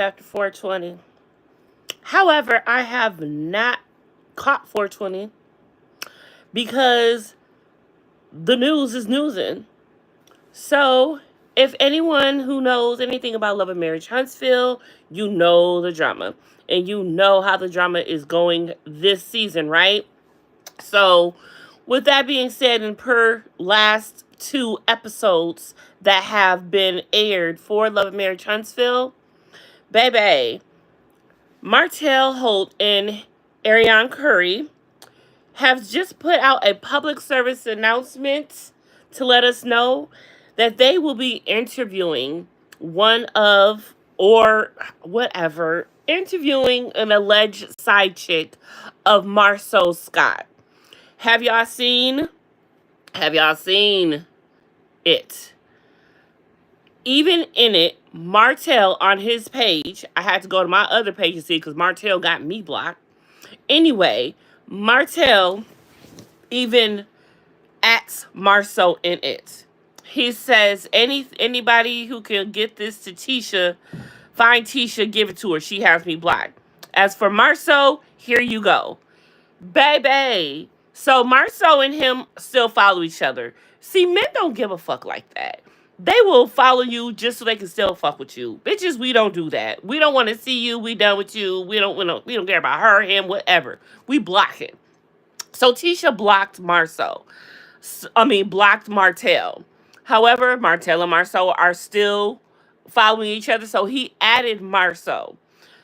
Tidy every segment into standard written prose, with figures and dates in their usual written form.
after 420. However, I have not caught 420 because the news is newsing. So, if anyone who knows anything about Love and Marriage Huntsville, you know the drama. And you know how the drama is going this season, right? So, with that being said, and per last two episodes that have been aired for Love and Marriage Huntsville, baby, Martell Holt and Arionne Curry have just put out a public service announcement to let us know that they will be interviewing one of, or whatever, interviewing an alleged side chick of Marsau Scott. Have y'all seen? Have y'all seen it? Even in it, Martell on his page, I had to go to my other page to see because Martell got me blocked. Anyway, Martell even at Marsau in it. He says anybody who can get this to Tisha, find Tisha, give it to her. She has me blocked. As for Marsau, here you go. Baby. So Marsau and him still follow each other. See, men don't give a fuck like that. They will follow you just so they can still fuck with you. Bitches, we don't do that. We don't want to see you. We done with you. We don't care about her, him, whatever. We block it. So Tisha blocked Marsau. Blocked Martell. However, Martell and Marsau are still following each other, so he added Marsau.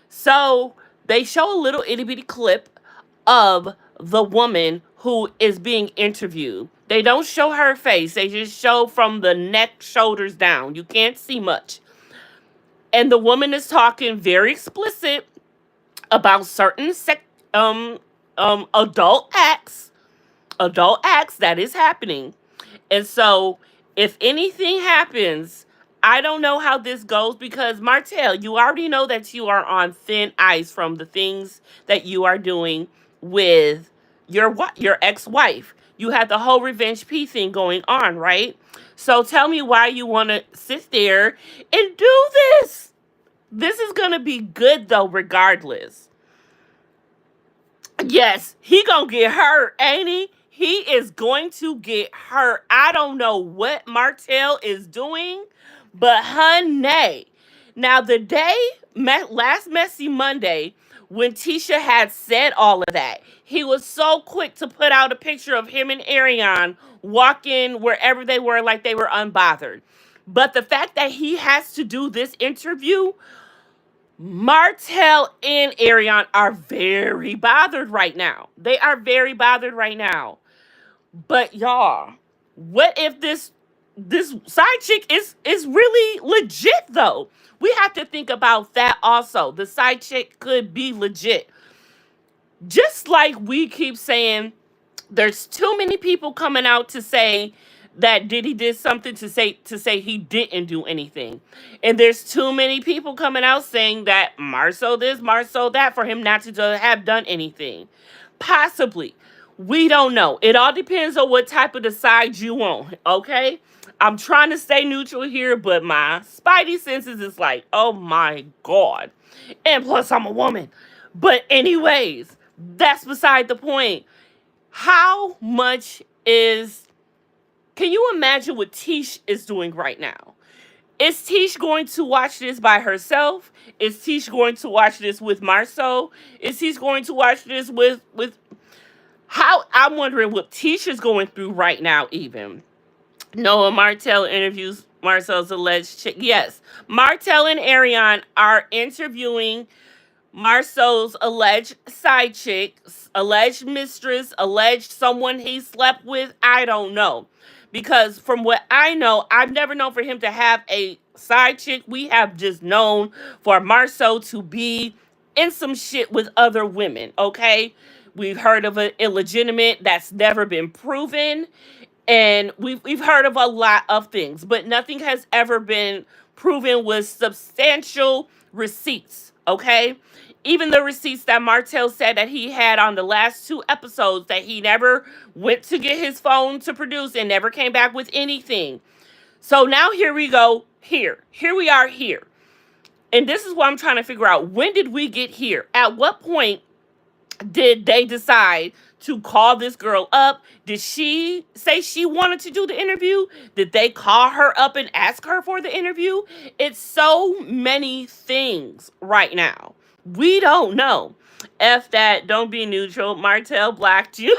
So they show a little itty bitty clip of the woman who is being interviewed. They don't show her face, they just show from the neck, shoulders down. You can't see much. And the woman is talking very explicit about certain adult acts that is happening. And so, if anything happens, I don't know how this goes because Martell, you already know that you are on thin ice from the things that you are doing with your ex-wife. You had the whole revenge P thing going on, right? So tell me why you want to sit there and do this. This is going to be good though regardless. Yes, he gonna get hurt, ain't he? He is going to get hurt. I don't know what Martell is doing, but honey. Now the day, last Messy Monday, when Tisha had said all of that, he was so quick to put out a picture of him and Arionne walking wherever they were like they were unbothered. But the fact that he has to do this interview, Martell and Arionne are very bothered right now. They are very bothered right now. But y'all, what if this side chick is really legit though? We have to think about that also. The side chick could be legit. Just like we keep saying, there's too many people coming out to say that Diddy did something to say he didn't do anything. And there's too many people coming out saying that Marsau this, Marsau that for him not to have done anything. Possibly. We don't know. It all depends on what type of the side you want, okay? I'm trying to stay neutral here, but my spidey senses is like, oh my God. And plus I'm a woman. But anyways, that's beside the point. How much is... Can you imagine what Tish is doing right now? Is Tish going to watch this by herself? Is Tish going to watch this with Marsau? Is Tish going to watch this with how? I'm wondering what Tish is going through right now even. Noah Martell interviews Marsau's alleged chick. Yes, Martell and Arionne are interviewing Marsau's alleged side chick, alleged mistress, alleged someone he slept with. I don't know. Because from what I know, I've never known for him to have a side chick. We have just known for Marsau to be in some shit with other women, okay? We've heard of an illegitimate that's never been proven. And we've heard of a lot of things. But nothing has ever been proven with substantial receipts, okay? Even the receipts that Martell said that he had on the last two episodes that he never went to get his phone to produce and never came back with anything. So now here we go. Here we are here. And this is what I'm trying to figure out. When did we get here? At what point did they decide to call this girl up? Did she say she wanted to do the interview? Did they call her up and ask her for the interview? It's so many things right now. We don't know. F that, don't be neutral. Martell blacked you.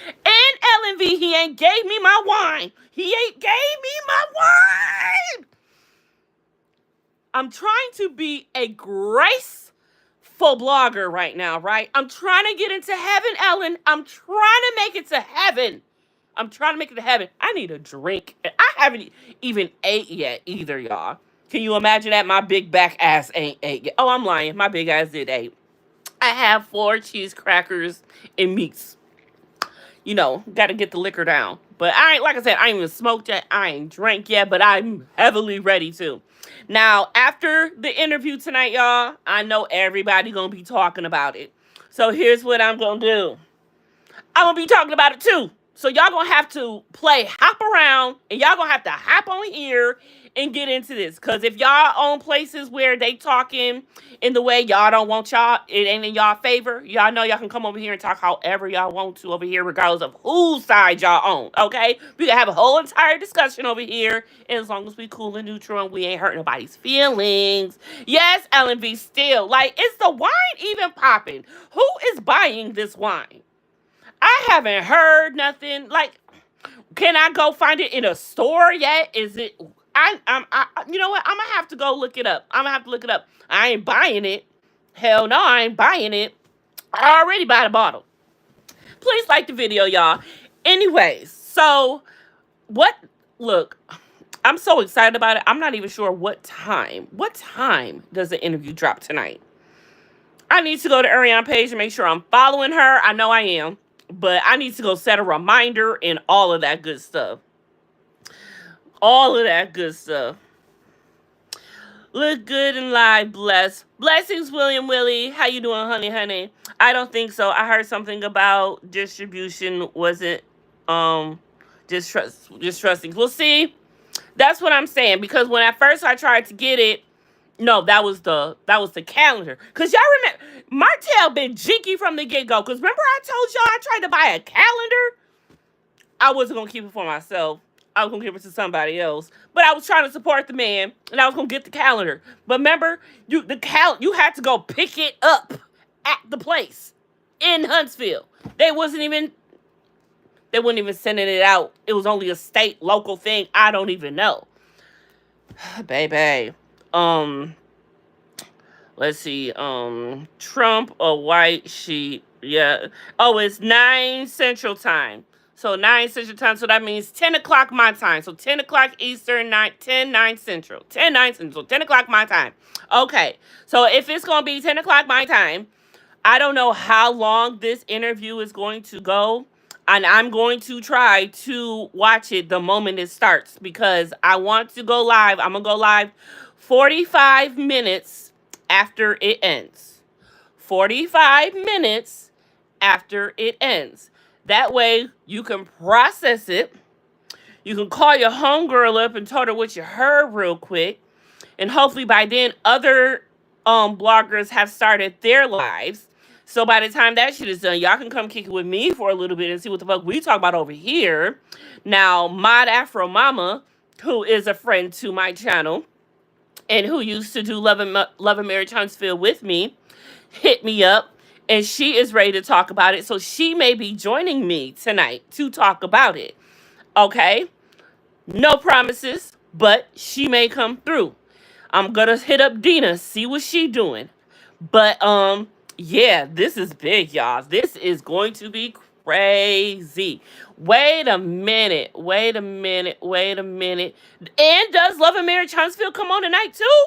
And LNV, he ain't gave me my wine. He ain't gave me my wine. I'm trying to be a graceful blogger right now, right? I'm trying to get into heaven, Ellen. I'm trying to make it to heaven. I'm trying to make it to heaven. I need a drink. I haven't even ate yet either, y'all. Can you imagine that? My big back ass ain't ate yet. Oh, I'm lying. My big ass did eat. I have 4 cheese crackers and meats. You know, got to get the liquor down. But I ain't, like I said, I ain't even smoked yet. I ain't drank yet, but I'm heavily ready to. Now, after the interview tonight, y'all, I know everybody gonna be talking about it. So here's what I'm gonna do. I'm gonna be talking about it too. So y'all gonna have to hop around, and y'all gonna have to hop on here and get into this. Cause if y'all own places where they talking in the way y'all don't want y'all, it ain't in y'all favor, y'all know y'all can come over here and talk however y'all want to over here, regardless of whose side y'all own. Okay? We can have a whole entire discussion over here, as long as we cool and neutral and we ain't hurt nobody's feelings. Yes, LNV still. Like, is the wine even popping? Who is buying this wine? I haven't heard nothing. Like, can I go find it in a store yet? Is it? You know what? I'm gonna have to go look it up. I'm gonna have to look it up. I ain't buying it. Hell no, I ain't buying it. I already bought a bottle. Please like the video, y'all. Anyways, so what? Look, I'm so excited about it. I'm not even sure what time. What time does the interview drop tonight? I need to go to Arionne page and make sure I'm following her. I know I am. But I need to go set a reminder and all of that good stuff. All of that good stuff. Look good and live, bless. Blessings, William Willie. How you doing, honey? I don't think so. I heard something about distribution wasn't just trusting. Well, see, that's what I'm saying. Because when at first I tried to get it, no, that was the calendar. Cause y'all remember Martell been jinky from the get-go. Cause remember I told y'all I tried to buy a calendar? I wasn't gonna keep it for myself. I was gonna give it to somebody else. But I was trying to support the man, and I was gonna get the calendar. But remember, you had to go pick it up at the place in Huntsville. They wouldn't even sending it out. It was only a state, local thing. I don't even know. Baby. Let's see. Trump, a white sheep. Yeah. Oh, it's 9 Central Time. So 9 Central Time. So that means 10 o'clock my time. So 10 o'clock Eastern, 9 Central. 10 Central. 10 o'clock my time. Okay. So if it's going to be 10 o'clock my time, I don't know how long this interview is going to go. And I'm going to try to watch it the moment it starts. Because I want to go live. I'm going to go live 45 minutes after it ends. 45 minutes after it ends. That way, you can process it. You can call your homegirl up and tell her what you heard real quick. And hopefully by then, other bloggers have started their lives. So by the time that shit is done, y'all can come kick it with me for a little bit and see what the fuck we talk about over here. Now, Mod Afro Mama, who is a friend to my channel, and who used to do Love and Marriage Huntsville with me, hit me up, and she is ready to talk about it. So she may be joining me tonight to talk about it. Okay? No promises, but she may come through. I'm gonna hit up Dina, see what she doing. But yeah, this is big, y'all. This is going to be crazy. Wait a minute. And does Love and Marriage Huntsville come on tonight too?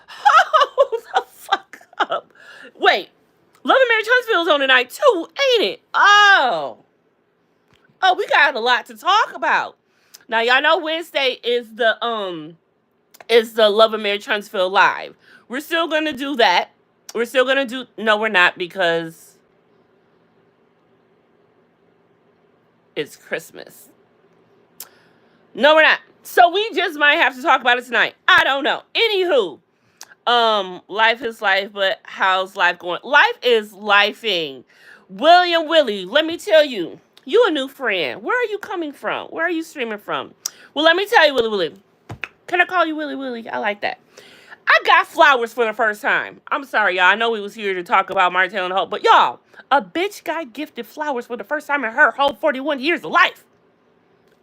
Hold the fuck up. Wait, Love and Marriage Huntsville is on tonight too, ain't it? Oh, we got a lot to talk about. Now y'all know Wednesday is the Love and Marriage Huntsville live. We're still gonna do that. No, we're not, because it's Christmas. No, we're not. So we just might have to talk about it tonight. I don't know. Anywho, Life is life, but how's life going? Life is lifing. William Willie, let me tell you, you a new friend. Where are you coming from? Where are you streaming from? Well, let me tell you, Willie Willie. Can I call you Willie Willie? I like that. I got flowers for the first time. I'm sorry, y'all. I know we was here to talk about Martell and Hope, but y'all, a bitch got gifted flowers for the first time in her whole 41 years of life.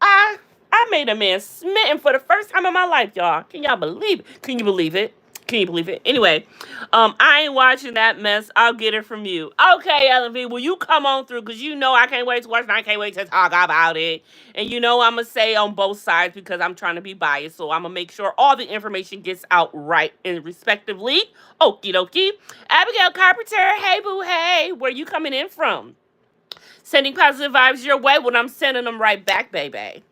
I I made a man smitten for the first time in my life, y'all. Can y'all believe it? Can you believe it? Can you believe it? Anyway, I ain't watching that mess. I'll get it from you. Okay, LV, will you come on through? Because you know I can't wait to watch and I can't wait to talk about it. And you know I'm going to say on both sides because I'm trying to be biased. So I'm going to make sure all the information gets out right and respectively. Okie dokie. Abigail Carpenter, hey, boo, hey. Where you coming in from? Sending positive vibes your way when I'm sending them right back, baby.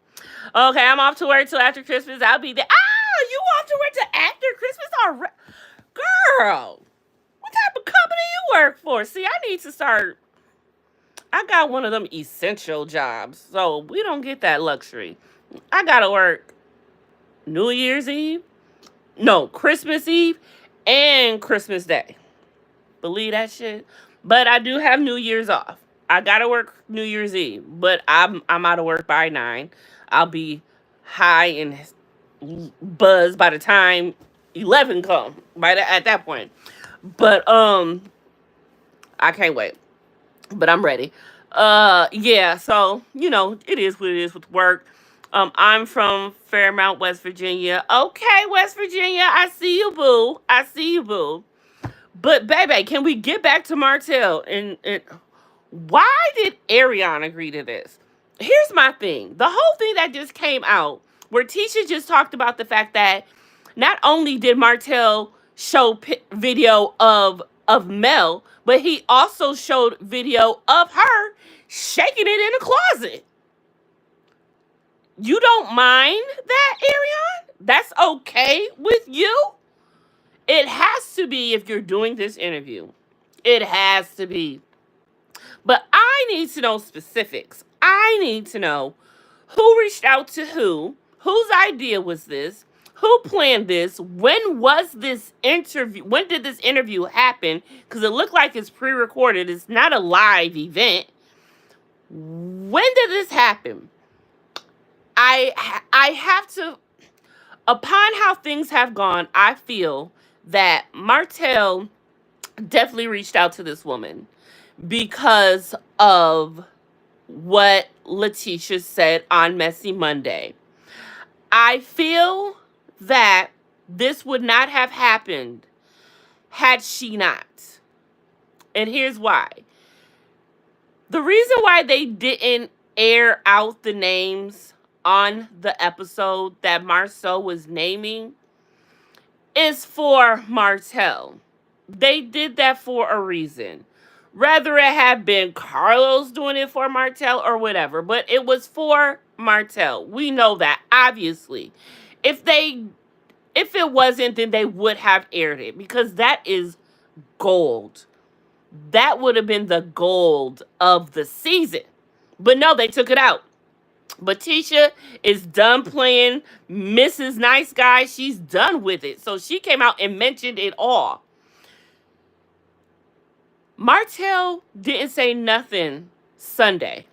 Okay, I'm off to work till after Christmas. I'll be there. Ah, you off to work till after Christmas already? Girl, what type of company you work for? See, I need to start. I got one of them essential jobs, so we don't get that luxury. I gotta work New Year's Eve, no, Christmas Eve, and Christmas Day. Believe that shit? But I do have New Year's off. I gotta work New Year's Eve, but I'm out of work by 9. I'll be high and buzz by the time 11 come. At that point, but I can't wait. But I'm ready. Yeah. So it is what it is with work. I'm from Fairmount, West Virginia. Okay, West Virginia. I see you, boo. I see you, boo. But baby, can we get back to Martell? And why did Arionne agree to this? Here's my thing. The whole thing that just came out, where Tisha just talked about the fact that not only did Martell show video of Mel, but he also showed video of her shaking it in a closet. You don't mind that, Arionne? That's okay with you? It has to be if you're doing this interview. It has to be. But I need to know specifics. I need to know who reached out to who, whose idea was this, who planned this, when was this interview, when did this interview happen? Because it looked like it's pre-recorded. It's not a live event. When did this happen? I have to, upon how things have gone, I feel that Martell definitely reached out to this woman because of what Letitia said on Messy Monday. I feel that this would not have happened had she not. And here's why. The reason why they didn't air out the names on the episode that Marsau was naming is for Martell. They did that for a reason. Whether it had been Carlos doing it for Martell or whatever, but it was for Martell. We know that, obviously. If it wasn't, then they would have aired it because that is gold. That would have been the gold of the season. But no, they took it out. But Tisha is done playing Mrs. Nice Guy. She's done with it. So she came out and mentioned it all. Martell didn't say nothing Sunday.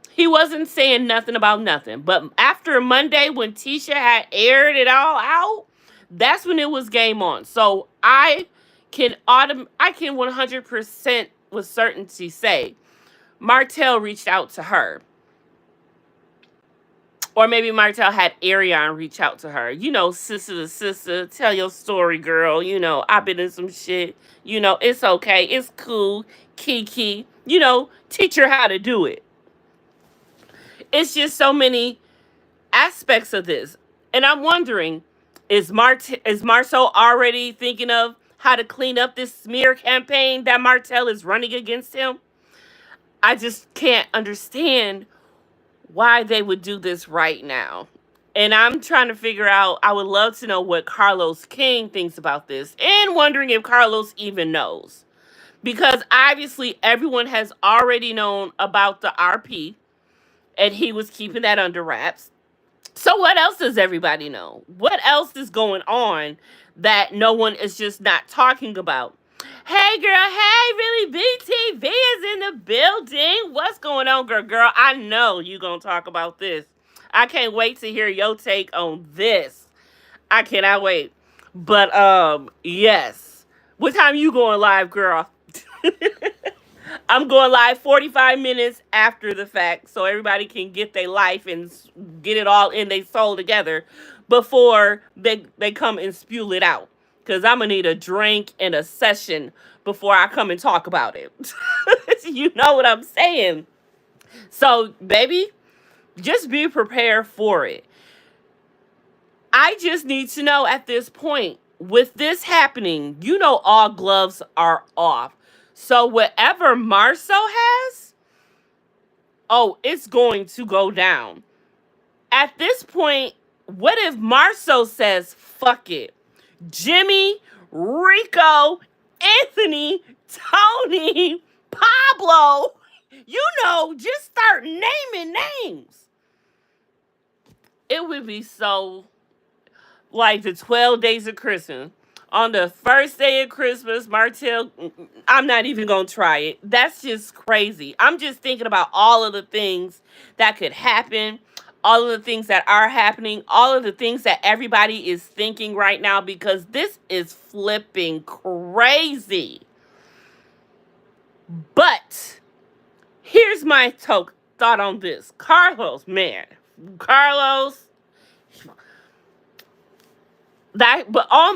He wasn't saying nothing about nothing. But after Monday, when Tisha had aired it all out, that's when it was game on. So I can 100% with certainty say Martell reached out to her. Or maybe Martell had Arionne reach out to her. Sister to sister, tell your story, girl. I've been in some shit. It's okay. It's cool. Kiki. Teach her how to do it. It's just so many aspects of this. And I'm wondering, is Marsau already thinking of how to clean up this smear campaign that Martell is running against him? I just can't understand why they would do this right now. And I'm trying to figure out, I would love to know what Carlos King thinks about this, and wondering if Carlos even knows. Because obviously everyone has already known about the RP, and he was keeping that under wraps. So what else does everybody know? What else is going on that no one is just not talking about? Hey girl, hey, really BTV is in the building. What's going on, girl? Girl, I know you gonna talk about this. I can't wait to hear your take on this. I cannot wait. But yes. What time you going live, girl? I'm going live 45 minutes after the fact so everybody can get their life and get it all in their soul together before they come and spew it out. Because I'm going to need a drink and a session before I come and talk about it. You know what I'm saying? So, baby, just be prepared for it. I just need to know at this point, with this happening, you know all gloves are off. So whatever Marsau has, oh, it's going to go down. At this point, what if Marsau says, fuck it? Jimmy, Rico, Anthony, Tony, Pablo, you know, just start naming names. It would be so like the 12 days of Christmas. On the first day of Christmas, Martell, I'm not even going to try it. That's just crazy. I'm just thinking about all of the things that could happen, all of the things that are happening, all of the things that everybody is thinking right now because this is flipping crazy. But here's my thought on this. Carlos, man. Carlos,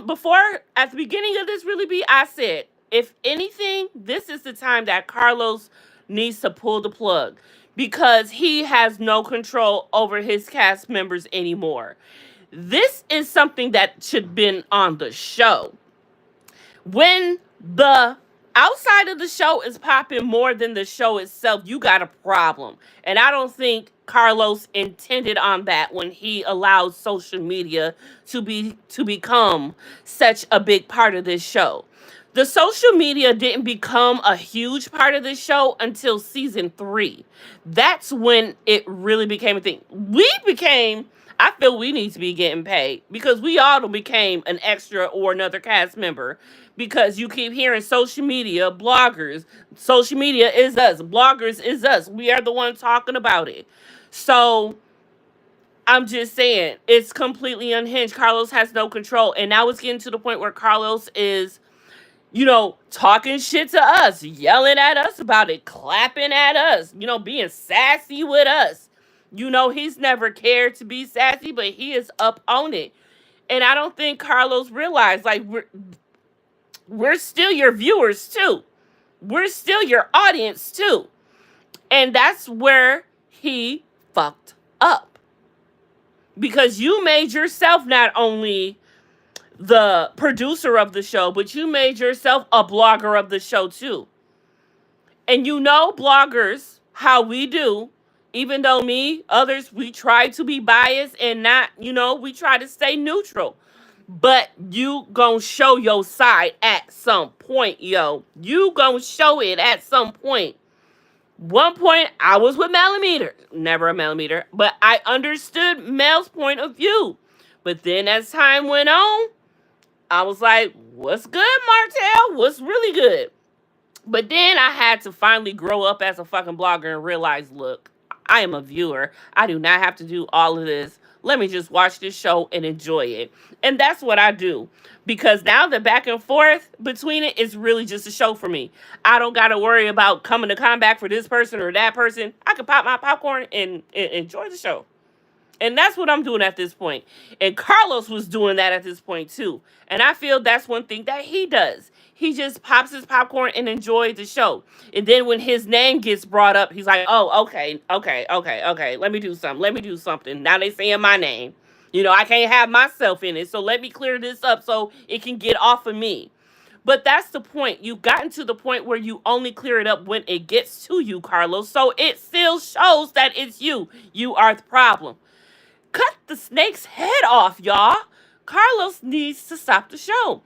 before at the beginning of this really be, I said, if anything, this is the time that Carlos needs to pull the plug because he has no control over his cast members anymore. This is something that should have been on the show. When the outside of the show is popping more than the show itself, you got a problem. And I don't think Carlos intended on that when he allowed social media to become such a big part of this show. The social media didn't become a huge part of this show until season 3. That's when it really became a thing. I feel we need to be getting paid because we all became an extra or another cast member because you keep hearing social media, bloggers, social media is us, bloggers is us. We are the ones talking about it. So I'm just saying, it's completely unhinged. Carlos has no control. And now it's getting to the point where Carlos is, talking shit to us, yelling at us about it, clapping at us, being sassy with us. He's never cared to be sassy, but he is up on it. And I don't think Carlos realized, like, we're still your viewers, too. We're still your audience, too. And that's where he fucked up. Because you made yourself not only the producer of the show, but you made yourself a blogger of the show, too. And bloggers, how we do, even though others, we try to be biased and not, we try to stay neutral. But you gonna show your side at some point, yo. You gonna show it at some point. One point, I was with Millimeter. Never a Millimeter. But I understood Mel's point of view. But then as time went on, I was like, what's good, Martell? What's really good? But then I had to finally grow up as a fucking blogger and realize, look, I am a viewer. I do not have to do all of this. Let me just watch this show and enjoy it. And that's what I do. Because now the back and forth between it is really just a show for me. I don't got to worry about coming to combat for this person or that person. I can pop my popcorn and enjoy the show. And that's what I'm doing at this point. And Carlos was doing that at this point too. And I feel that's one thing that he does. He just pops his popcorn and enjoys the show. And then when his name gets brought up, he's like, oh, okay. Let me do something. Now they saying my name. I can't have myself in it. So let me clear this up so it can get off of me. But that's the point. You've gotten to the point where you only clear it up when it gets to you, Carlos. So it still shows that it's you. You are the problem. Cut the snake's head off, y'all. Carlos needs to stop the show.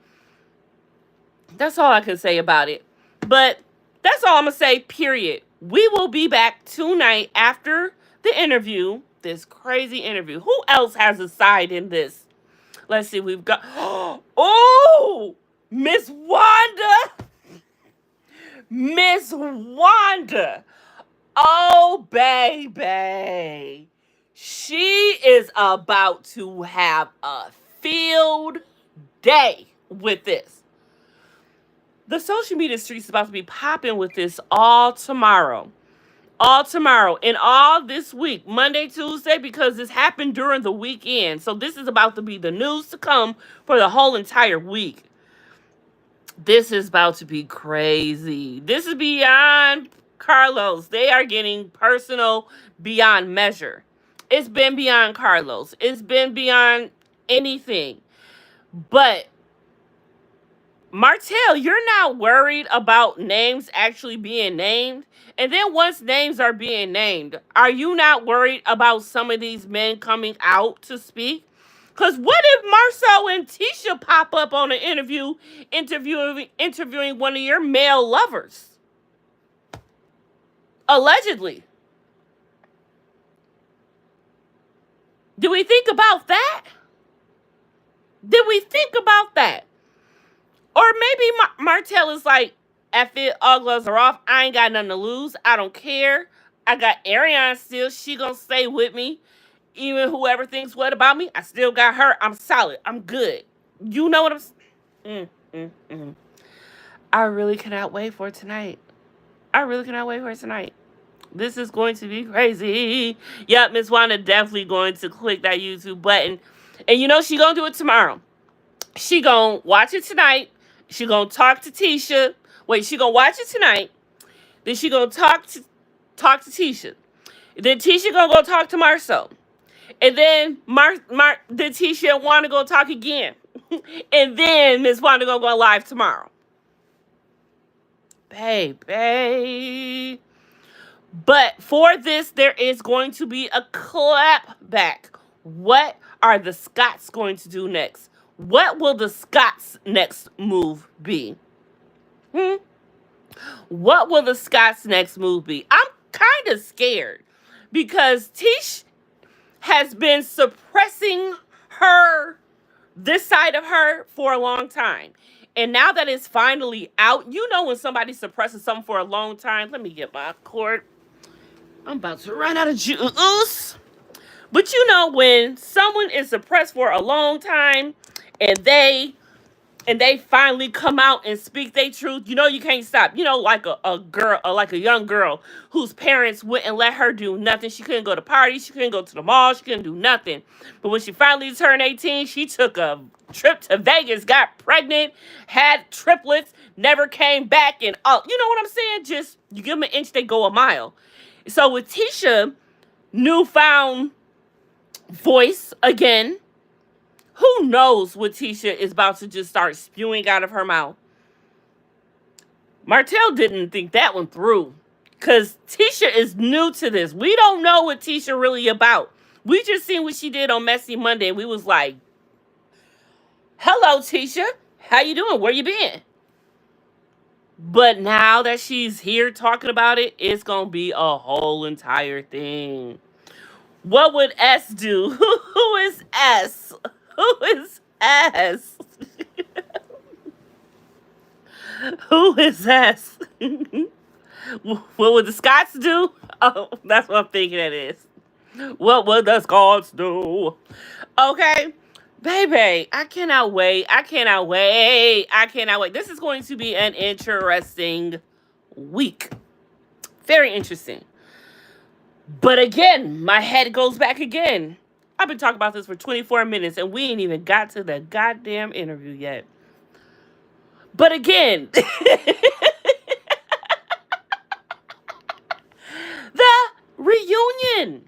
That's all I can say about it. But that's all I'm going to say, period. We will be back tonight after the interview this crazy interview. Who else has a side in this? Let's see. We've got. Oh, Miss Wanda. Miss Wanda. Oh, baby. She is about to have a field day with this. The social media streets is about to be popping with this all tomorrow. All tomorrow and all this week, Monday, Tuesday, because this happened during the weekend. So this is about to be the news to come for the whole entire week. This is about to be crazy. This is beyond Carlos. They are getting personal beyond measure. It's been beyond Carlos. It's been beyond anything. But Martell, you're not worried about names actually being named? And then once names are being named, are you not worried about some of these men coming out to speak? Because what if Marsau and Tisha pop up on an interviewing one of your male lovers? Allegedly. Did we think about that? Did we think about that? Or maybe Martell is like, F it, all gloves are off. I ain't got nothing to lose. I don't care. I got Arionne still. She gonna stay with me. Even whoever thinks what about me, I still got her. I'm solid. I'm good. You know what I'm saying? I really cannot wait for tonight. I really cannot wait for tonight. This is going to be crazy. Yep, Miss Wanda definitely going to click that YouTube button. And you know she gonna do it tomorrow. She gonna watch it tonight. She gonna talk to Tisha. Wait, she gonna watch it tonight. Then she gonna talk to Tisha. Then Tisha gonna go talk to Marsau. And then then Tisha and Wanda gonna talk again. And then Miss Wanda gonna go live tomorrow. Baby. But for this, there is going to be a clap back. What are the Scots going to do next? What will the Scots' next move be? What will the Scots' next move be? I'm kind of scared because Tish has been suppressing this side of her for a long time. And now that it's finally out, you know when somebody suppresses something for a long time. Let me get my cord. I'm about to run out of juice. But you know when someone is suppressed for a long time and they finally come out and speak their truth, you know you can't stop. You know, like a girl, like a young girl whose parents wouldn't let her do nothing. She couldn't go to parties. She couldn't go to the mall. She couldn't do nothing. But when she finally turned 18, she took a trip to Vegas, got pregnant, had triplets, never came back. And you know what I'm saying? Just, you give them an inch, they go a mile. So with Tisha, newfound voice again, who knows what Tisha is about to just start spewing out of her mouth. Martell didn't think that one through. Because Tisha is new to this. We don't know what Tisha really about. We just seen what she did on Messy Monday. And we was like, hello, Tisha. How you doing? Where you been? But now that she's here talking about it, it's going to be a whole entire thing. What would S do? Who is S? Who is S? Who is S? What would the Scots do? Oh, that's what I'm thinking it is. What would the Scots do? Okay. Baby, I cannot wait. I cannot wait. I cannot wait. This is going to be an interesting week. Very interesting. But again, my head goes back again. I've been talking about this for 24 minutes and we ain't even got to the goddamn interview yet. But again, the reunion.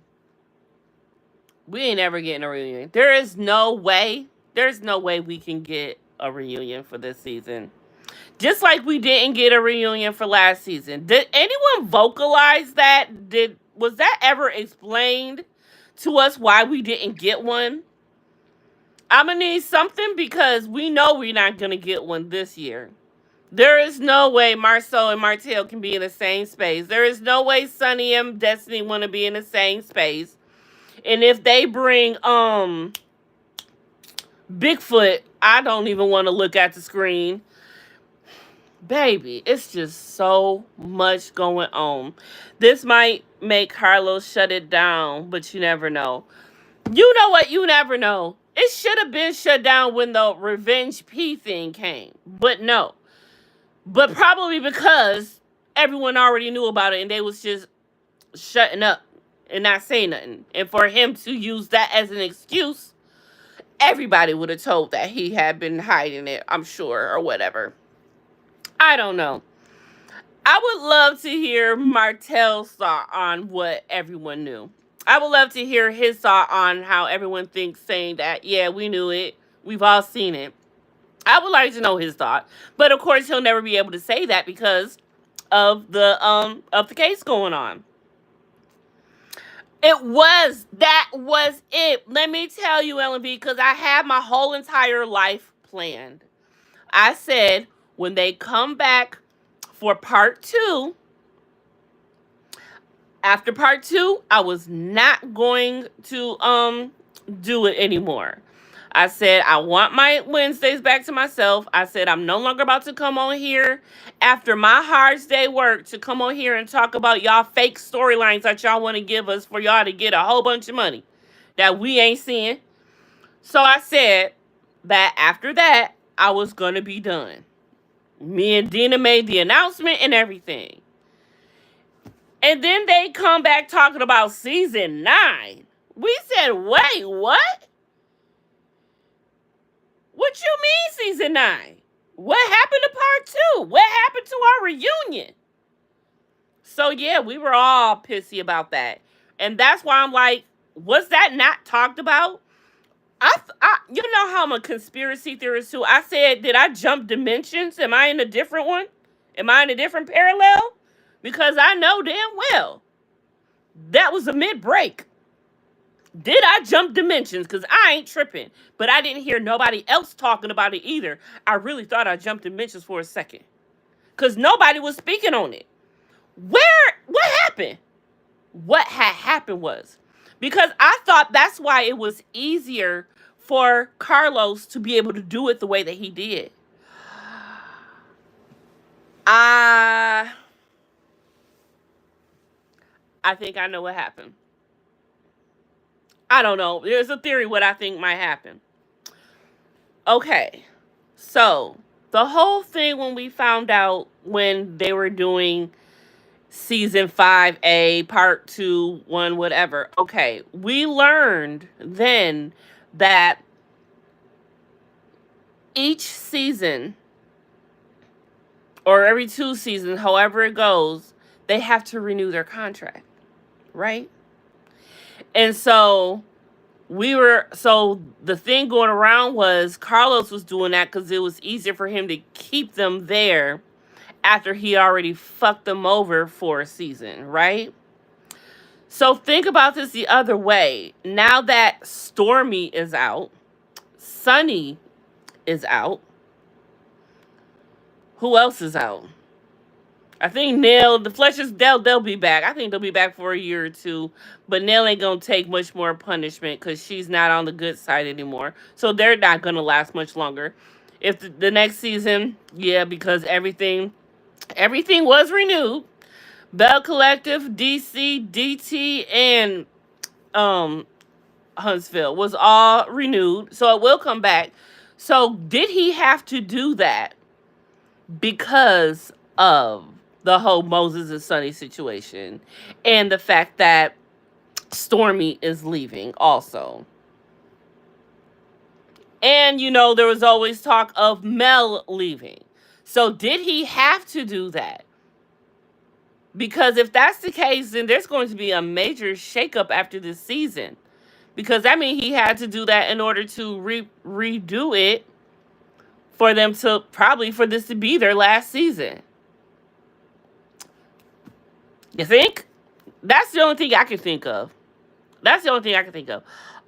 We ain't ever getting a reunion. There is no way. There's no way we can get a reunion for this season. Just like we didn't get a reunion for last season. Did anyone vocalize that? Was that ever explained to us why we didn't get one? I'm going to need something because we know we're not going to get one this year. There is no way Marsau and Martell can be in the same space. There is no way Sunny and Destiny want to be in the same space. And if they bring Bigfoot, I don't even want to look at the screen. Baby, it's just so much going on. This might make Carlos shut it down, but you never know. You know what? You never know. It should have been shut down when the Revenge P thing came. But no. But probably because everyone already knew about it and they was just shutting up and not saying nothing. And for him to use that as an excuse, everybody would have told that he had been hiding it, I'm sure, or whatever. I don't know. I would love to hear Martell's thought on what everyone knew. I would love to hear his thought on how everyone thinks, saying that, yeah, we knew it. We've all seen it. I would like to know his thought. But of course he'll never be able to say that because of the case going on. That was it. Let me tell you, Ellen B, because I had my whole entire life planned. I said when they come back for part 2, after part 2, I was not going to do it anymore. I said I want my Wednesdays back to myself. I said I'm no longer about to come on here after my hard day work to come on here and talk about y'all fake storylines that y'all want to give us for y'all to get a whole bunch of money that we ain't seeing. So I said that after that, I was going to be done. Me and Dina made the announcement and everything. And then they come back talking about season 9. We said, wait, what? What you mean season 9? What happened to part 2? What happened to our reunion? So yeah, we were all pissy about that. And that's why I'm like, was that not talked about? You know how I'm a conspiracy theorist too. I said, did I jump dimensions? Am I in a different one? Am I in a different parallel? Because I know damn well that was a mid-break. Did I jump dimensions? Because I ain't tripping. But I didn't hear nobody else talking about it either. I really thought I jumped dimensions for a second. Because nobody was speaking on it. What happened? What had happened was, because I thought that's why it was easier for Carlos to be able to do it the way that he did. I think I know what happened. I don't know. There's a theory what I think might happen. Okay. So, the whole thing when we found out when they were doing season 5A, part 2, 1, whatever. Okay. We learned then that each season, or every 2 seasons, however it goes, they have to renew their contract. Right? And so the thing going around was Carlos was doing that because it was easier for him to keep them there after he already fucked them over for a season, right? So think about this the other way. Now that Stormy is out, Sunny is out, who else is out? I think Nell, the Fletchers, they'll be back. I think they'll be back for a year or 2. But Nell ain't going to take much more punishment because she's not on the good side anymore. So they're not going to last much longer. If the next season, yeah, because everything was renewed. Bell Collective, DC, DT, and Huntsville was all renewed. So it will come back. So did he have to do that because of the whole Moses and Sunny situation and the fact that Stormy is leaving also? And, there was always talk of Mel leaving. So did he have to do that? Because if that's the case, then there's going to be a major shakeup after this season. Because that means he had to do that in order to redo it for them to, probably for this to be their last season. You think? That's the only thing I can think of.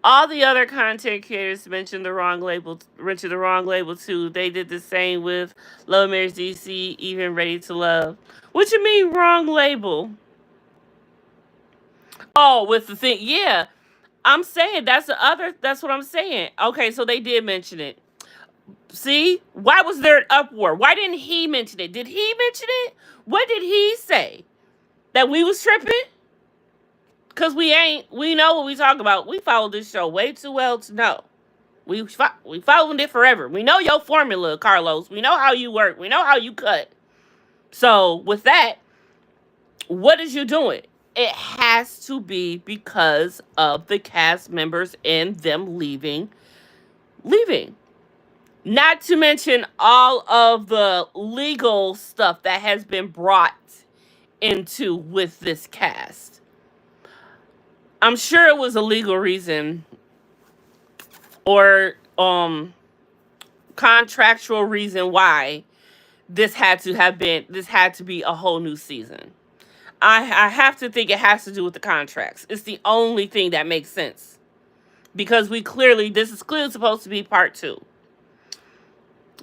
All the other content creators mentioned the wrong label too. They did the same with Love Marriage DC, even Ready to Love. What you mean wrong label? Oh, with the thing, yeah. I'm saying that's what I'm saying. Okay, so they did mention it. See? Why was there an uproar? Why didn't he mention it? Did he mention it? What did he say? That we was tripping? Cause we know what we talk about. We follow this show way too well to know. We followed it forever. We know your formula, Carlos. We know how you work. We know how you cut. So with that, what is you doing? It has to be because of the cast members and them leaving. Not to mention all of the legal stuff that has been brought into with this cast. I'm sure it was a legal reason or contractual reason why this had to be a whole new season. I have to think it has to do with the contracts. It's the only thing that makes sense. Because this is clearly supposed to be part 2.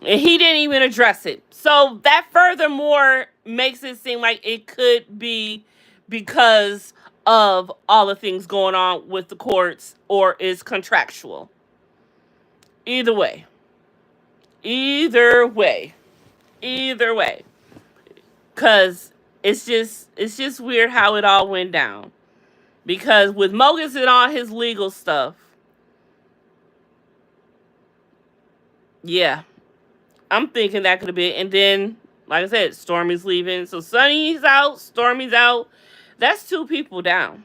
And he didn't even address it. So that furthermore makes it seem like it could be because of all the things going on with the courts or is contractual. Either way. Either way. Cause it's just weird how it all went down. Because with Mogus and all his legal stuff, yeah, I'm thinking that could have been. And then, like I said, Stormy's leaving. So Sunny's out, Stormy's out. That's 2 people down.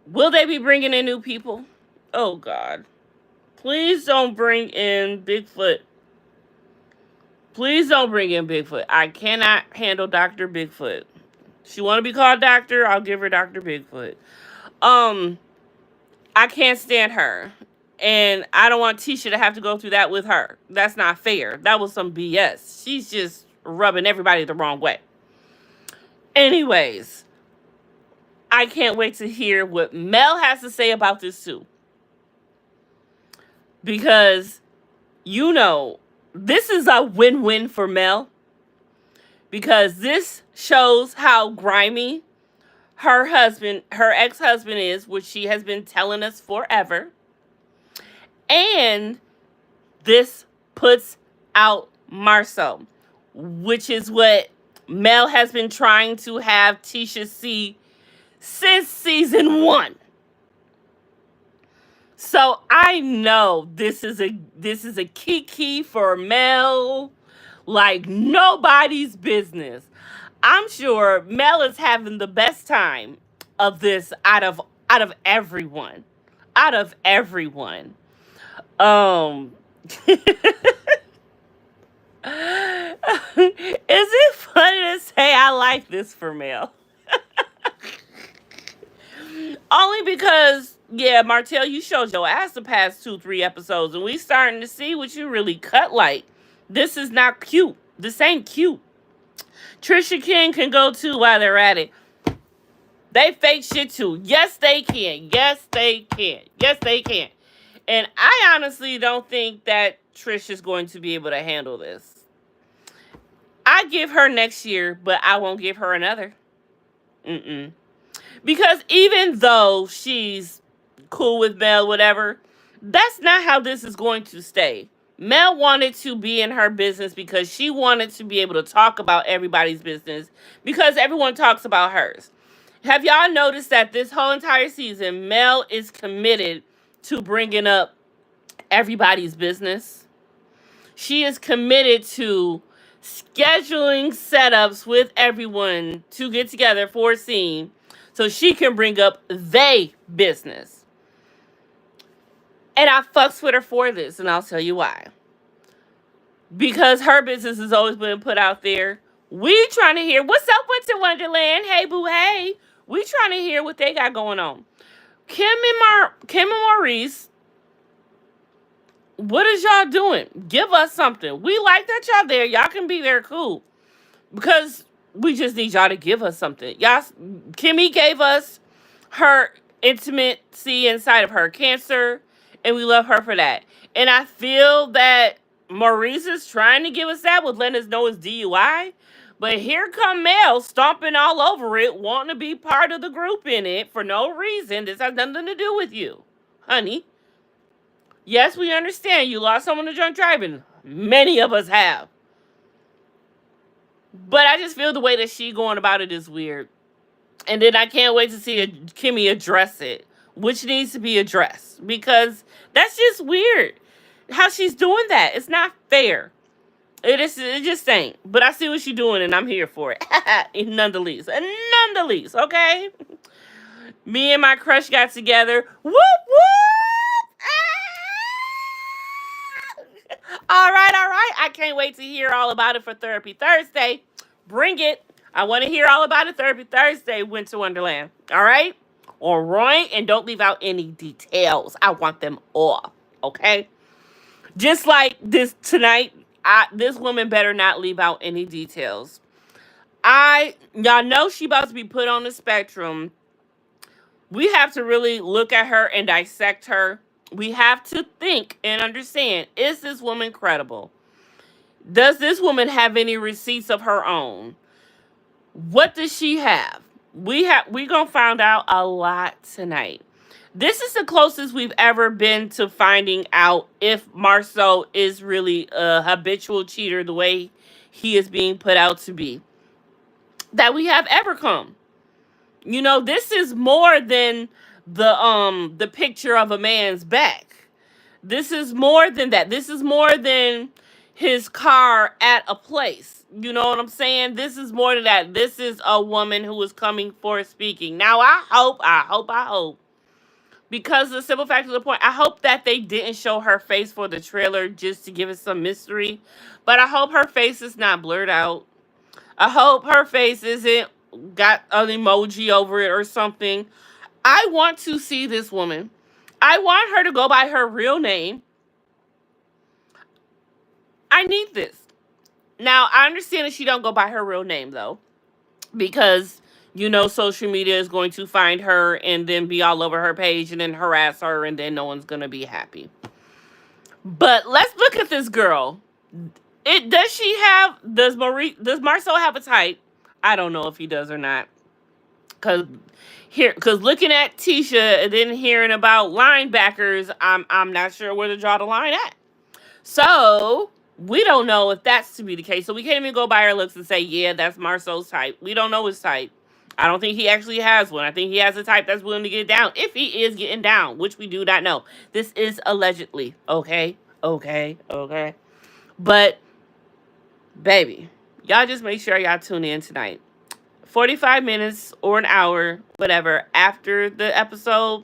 Will they be bringing in new people? Oh, God. Please don't bring in Bigfoot. Please don't bring in Bigfoot. I cannot handle Dr. Bigfoot. She want to be called Doctor, I'll give her Dr. Bigfoot. I can't stand her. And I don't want Tisha to have to go through that with her. That's not fair. That was some BS. She's just rubbing everybody the wrong way. Anyways, I can't wait to hear what Mel has to say about this too. Because, this is a win-win for Mel. Because this shows how grimy her ex-husband is, which she has been telling us forever. And this puts out Marsau, which is what Mel has been trying to have Tisha see since season 1. So I know this is a kiki for Mel like nobody's business. I'm sure Mel is having the best time of this out of everyone. Out of everyone. Is it funny to say I like this for Mel? Only because, Martell, you showed your ass the past 2-3 episodes, and we starting to see what you really cut like. This is not cute. This ain't cute. Trisha King can go too while they're at it. They fake shit too. Yes, they can. Yes, they can. Yes, they can. And I honestly don't think that Trish is going to be able to handle this. I give her next year, but I won't give her another. Because even though she's cool with Mel, whatever, that's not how this is going to stay. Mel wanted to be in her business because she wanted to be able to talk about everybody's business because everyone talks about hers. Have y'all noticed that this whole entire season, Mel is committed to bringing up everybody's business? She is committed to scheduling setups with everyone to get together for a scene so she can bring up they business. And I fucks with her for this, and I'll tell you why. Because her business has always been put out there. We trying to hear, what's up, Winter Wonderland? Hey, Bew Heyyy. We trying to hear what they got going on. Kim and Maurice, what is y'all doing? Give us something. We like that y'all there. Y'all can be there, cool. Because we just need y'all to give us something. Y'all, Kimmy gave us her intimacy inside of her cancer, and we love her for that. And I feel that Maurice is trying to give us that with letting us know it's DUI. But here come Mel stomping all over it, wanting to be part of the group in it for no reason. This has nothing to do with you, honey. Yes, we understand you lost someone to drunk driving. Many of us have. But I just feel the way that she going about it is weird. And then I can't wait to see Kimmy address it, which needs to be addressed. Because that's just weird. How she's doing that. It's not fair. It just ain't. But I see what she's doing and I'm here for it. None the least. None the least, okay? Me and my crush got together. Whoop, whoop! All right, all right. I can't wait to hear all about it for Therapy Thursday. Bring it. I want to hear all about it Therapy Thursday, Winter Wonderland. All right? All right? And don't leave out any details. I want them all. Okay? Just like this tonight, this woman better not leave out any details. Y'all know she about to be put on the spectrum. We have to really look at her and dissect her. We have to think and understand, is this woman credible? Does this woman have any receipts of her own? What does she have? We gonna find out a lot tonight. This is the closest we've ever been to finding out if Marsau is really a habitual cheater the way he is being put out to be. That we have ever come. You know, this is more than the picture of a man's back. This is more than that. This is more than his car at a place. You know what I'm saying? This is more than that. This is a woman who is coming for speaking. Now, I hope, because the simple fact of the point, I hope that they didn't show her face for the trailer just to give it some mystery. But I hope her face is not blurred out. I hope her face isn't got an emoji over it or something. I want to see this woman. I want her to go by her real name. I need this. Now, I understand that she don't go by her real name, though. Because, you know, social media is going to find her and then be all over her page and then harass her and then no one's going to be happy. But let's look at this girl. Does Marsau have a type? I don't know if he does or not. Cause looking at Tisha and then hearing about linebackers, I'm not sure where to draw the line at. So we don't know if that's to be the case. So we can't even go by her looks and say, yeah, that's Marsau's type. We don't know his type. I don't think he actually has one. I think he has a type that's willing to get down. If he is getting down, which we do not know. This is allegedly. Okay. But baby, y'all just make sure y'all tune in tonight. 45 minutes or an hour, whatever, after the episode,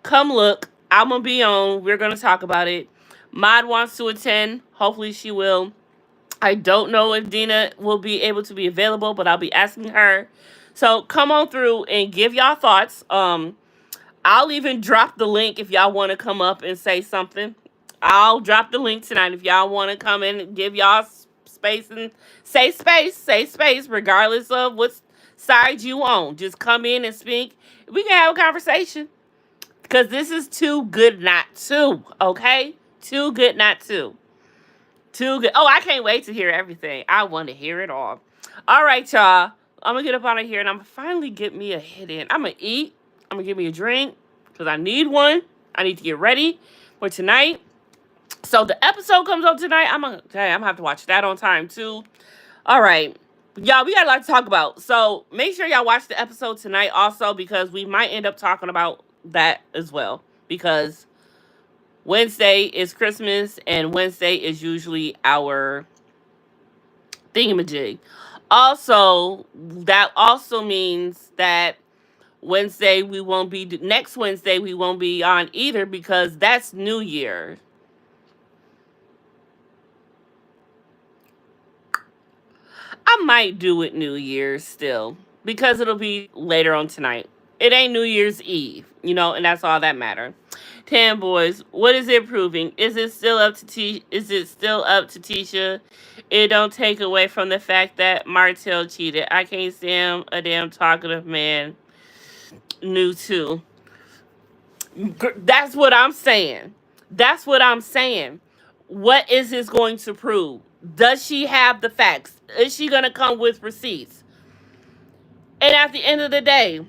come look. I'm going to be on. We're going to talk about it. Mod wants to attend. Hopefully she will. I don't know if Dina will be able to be available, but I'll be asking her. So come on through and give y'all thoughts. I'll even drop the link if y'all want to come up and say something. I'll drop the link tonight if y'all want to come in and give y'all space and say space, regardless of what's side you on. Just come in and speak. We can have a conversation. Because this is too good not to. Okay? Too good not to. Too good. Oh, I can't wait to hear everything. I want to hear it all. All right, y'all. I'm going to get up out of here and I'm going to finally get me a hit in. I'm going to eat. I'm going to get me a drink. Because I need one. I need to get ready for tonight. So the episode comes up tonight. I'm going to have to watch that on time too. All right. Y'all, we got a lot to talk about. So make sure y'all watch the episode tonight also, because we might end up talking about that as well. Because Wednesday is Christmas and Wednesday is usually our thingamajig. Also, that also means that next Wednesday we won't be on either, because that's New Year. I might do it New Year's still, because it'll be later on tonight. It ain't New Year's Eve, and that's all that matters. Tan boys, what is it proving? Is it still up to Tisha? It don't take away from the fact that Martell cheated. I can't stand a damn talkative man. New too. That's what I'm saying. what is this going to prove? Does she have the facts? Is she going to come with receipts? And at the end of the day,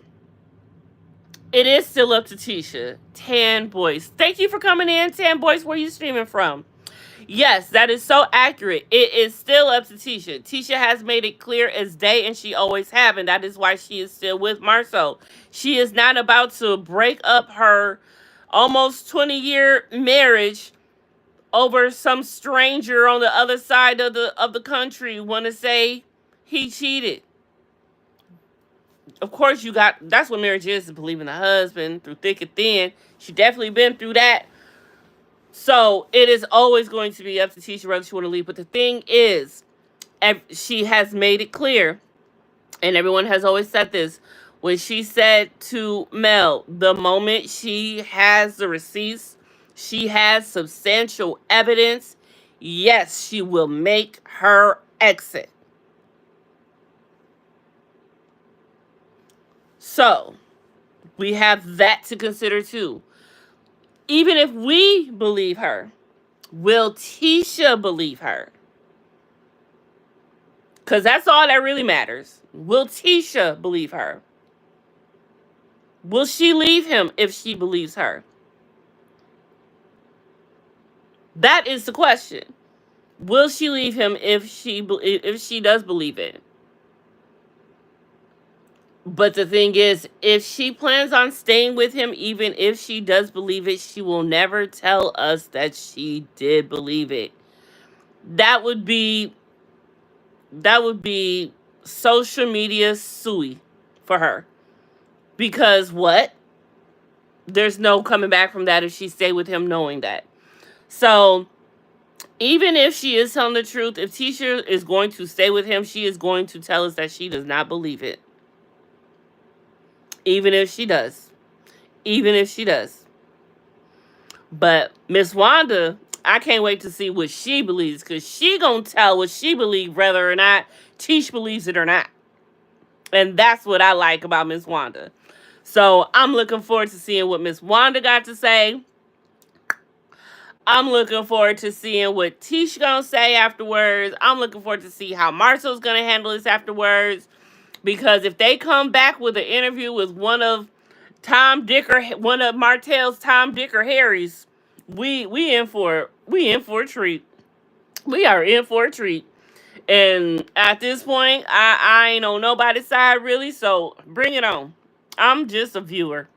it is still up to Tisha. Tan Boys. Thank you for coming in, Tan Boys. Where are you streaming from? Yes, that is so accurate. It is still up to Tisha. Tisha has made it clear as day, and she always have, and that is why she is still with Marsau. She is not about to break up her almost 20-year marriage over some stranger on the other side of the country want to say he cheated. Of course, that's what marriage is believing the husband through thick and thin. She definitely been through that. So it is always going to be up to Tisha whether she want to leave. But the thing is, she has made it clear, and everyone has always said this, when she said to Mel, the moment she has the receipts, she has substantial evidence, yes, she will make her exit. So, we have that to consider too. Even if we believe her, will Tisha believe her? Because that's all that really matters. Will Tisha believe her? Will she leave him if she believes her? That is the question. Will she leave him if she does believe it? But the thing is, if she plans on staying with him, even if she does believe it, she will never tell us that she did believe it. That would be social media suey for her. Because what? There's no coming back from that if she stayed with him knowing that. So, even if she is telling the truth, if Tisha is going to stay with him, she is going to tell us that she does not believe it. Even if she does. Even if she does. But Miss Wanda, I can't wait to see what she believes, because she gonna tell what she believes whether or not Tisha believes it or not. And that's what I like about Miss Wanda. So I'm looking forward to seeing what Miss Wanda got to say. I'm looking forward to seeing what Tisha gonna say afterwards. I'm looking forward to see how Marsau's gonna handle this afterwards. Because if they come back with an interview with one of Martell's Tom, Dick, or Harry's, we in for a treat. We are in for a treat. And at this point, I ain't on nobody's side really, so bring it on. I'm just a viewer.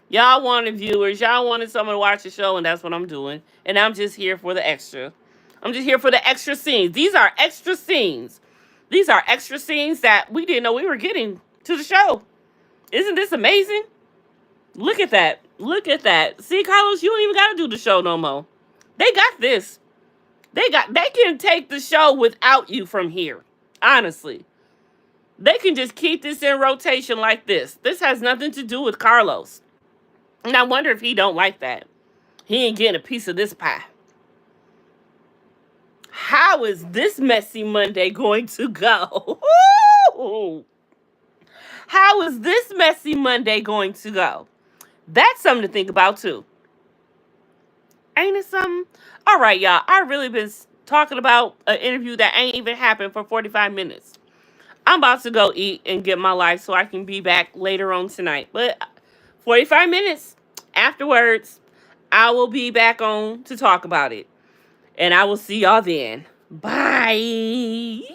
Y'all wanted viewers. Y'all wanted someone to watch the show, and that's what I'm doing. And I'm just here for the extra. I'm just here for the extra scenes. These are extra scenes. These are extra scenes that we didn't know we were getting to the show. Isn't this amazing? Look at that. Look at that. See, Carlos, you don't even got to do the show no more. They got this. They can take the show without you from here. Honestly. They can just keep this in rotation like this. This has nothing to do with Carlos. And I wonder if he don't like that. He ain't getting a piece of this pie. How is this messy Monday going to go? How is this messy Monday going to go? That's something to think about too. Ain't it something? All right, y'all. I've really been talking about an interview that ain't even happened for 45 minutes. I'm about to go eat and get my life so I can be back later on tonight. But 45 minutes afterwards, I will be back on to talk about it. And I will see y'all then. Bye.